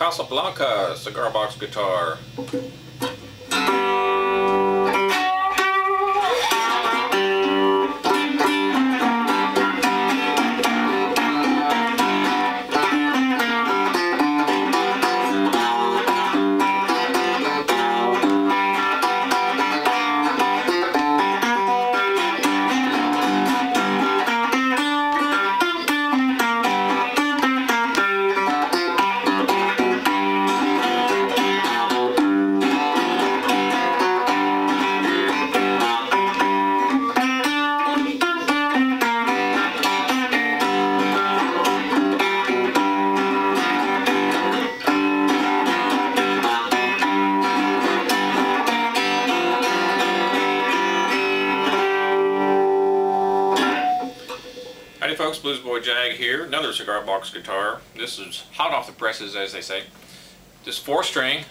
Casablanca cigar box guitar. Howdy folks, Bluesboyjag here, another cigar box guitar. This is hot off the presses, as they say. This 4-string.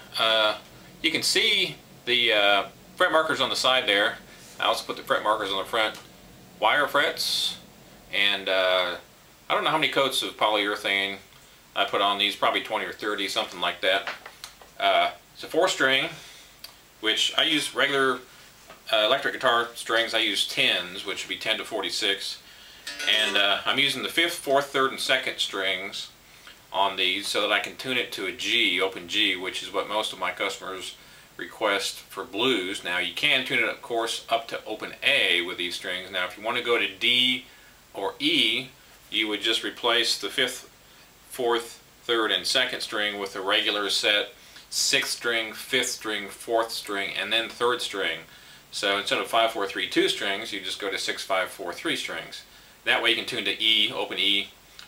You can see the fret markers on the side there. I also put the fret markers on the front. Wire frets, and I don't know how many coats of polyurethane I put on these, probably 20 or 30, something like that. It's a 4-string, which I use regular electric guitar strings. I use 10s, which would be 10 to 46. And I'm using the 5th, 4th, 3rd, and 2nd strings on these so that I can tune it to a G, open G, which is what most of my customers request for blues. Now you can tune it, of course, up to open A with these strings. Now if you want to go to D or E, you would just replace the 5th, 4th, 3rd, and 2nd string with a regular set 6th string, 5th string, 4th string, and then 3rd string. So instead of 5, 4, 3, 2 strings, you just go to 6, 5, 4, 3 strings. That way you can tune to E,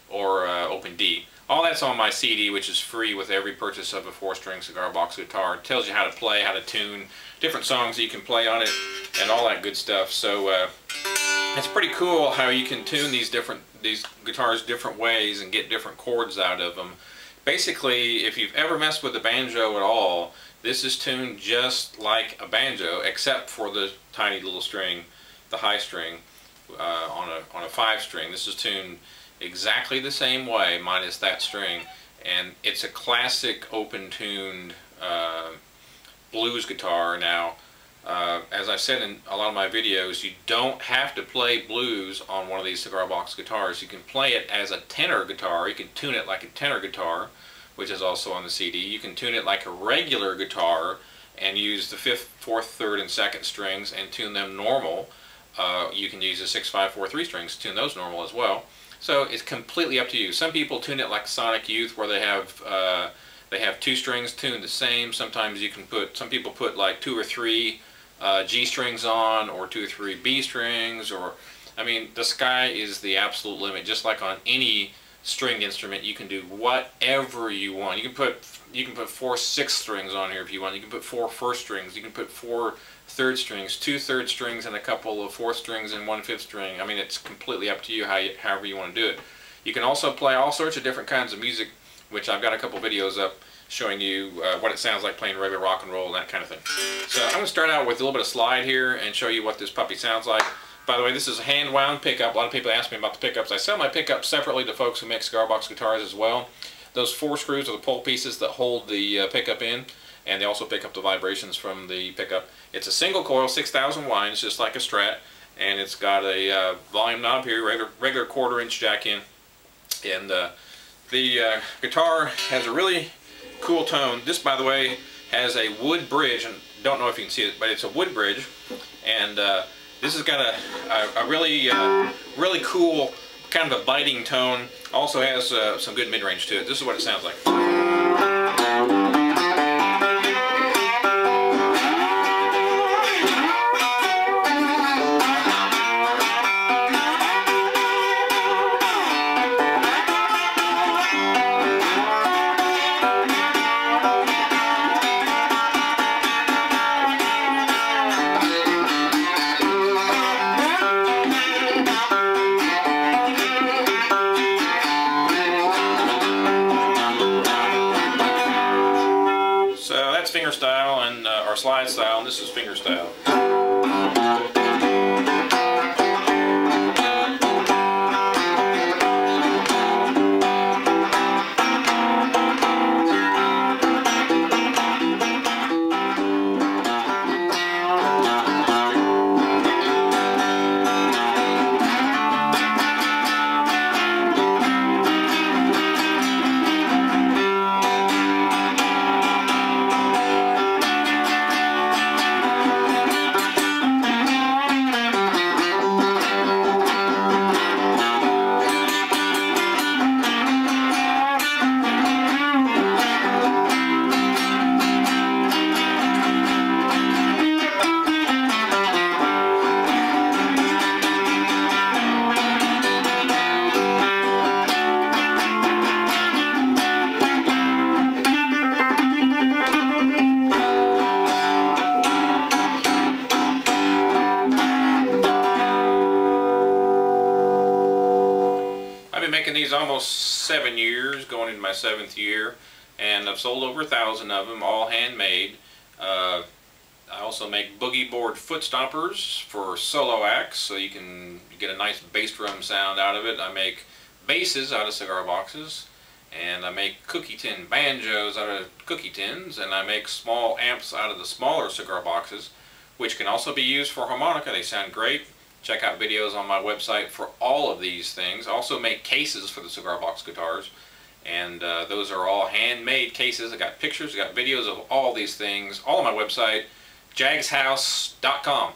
or open D. All that's on my CD, which is free with every purchase of a 4-string cigar box guitar. It tells you how to play, how to tune, different songs that you can play on it, and all that good stuff. So it's pretty cool how you can tune these guitars different ways and get different chords out of them. Basically, if you've ever messed with the banjo at all, this is tuned just like a banjo, except for the tiny little string, the high string. On a 5-string. This is tuned exactly the same way, minus that string, and it's a classic open-tuned blues guitar. Now, as I've said in a lot of my videos, you don't have to play blues on one of these cigar box guitars. You can play it as a tenor guitar. You can tune it like a tenor guitar, which is also on the CD. You can tune it like a regular guitar and use the 5th, 4th, 3rd, and 2nd strings and tune them normal. You can use the 6, 5, 4, 3 strings to tune those normal as well. So it's completely up to you. Some people tune it like Sonic Youth, where they have 2 strings tuned the same. Sometimes you can some people put like 2 or 3 G strings on, or 2 or 3 B strings, or I mean, the sky is the absolute limit. Just like on any stringed instrument, you can do whatever you want. You can put 4 6th strings on here if you want. You can put 4 1st strings. You can put 4 3rd strings, 2 3rd strings, and a couple of 4th strings and 1 5th string. I mean, it's completely up to you however you want to do it. You can also play all sorts of different kinds of music, which I've got a couple videos up showing you what it sounds like playing regular rock and roll and that kind of thing. So I'm going to start out with a little bit of slide here and show you what this puppy sounds like. By the way, this is a hand wound pickup. A lot of people ask me about the pickups. I sell my pickups separately to folks who make cigar box guitars as well. Those 4 screws are the pull pieces that hold the pickup in, and they also pick up the vibrations from the pickup. It's a single coil, 6,000 winds, just like a Strat, and it's got a volume knob here, regular 1/4-inch jack in, and the guitar has a really cool tone. This, by the way, has a wood bridge, and don't know if you can see it, but it's a wood bridge, and this has got a really cool kind of a biting tone. Also has some good mid-range to it. This is what it sounds like. Finger style and or slide style, and this is finger style. these almost 7 years, going into my 7th year, and I've sold over 1,000 of them, all handmade. I also make boogie board foot stompers for solo acts, so you can get a nice bass drum sound out of it. I make basses out of cigar boxes, and I make cookie tin banjos out of cookie tins, and I make small amps out of the smaller cigar boxes, which can also be used for harmonica. They sound great. Check out videos on my website for all of these things. I also make cases for the cigar box guitars, and those are all handmade cases. I got pictures, I got videos of all these things, all on my website, jagshouse.com.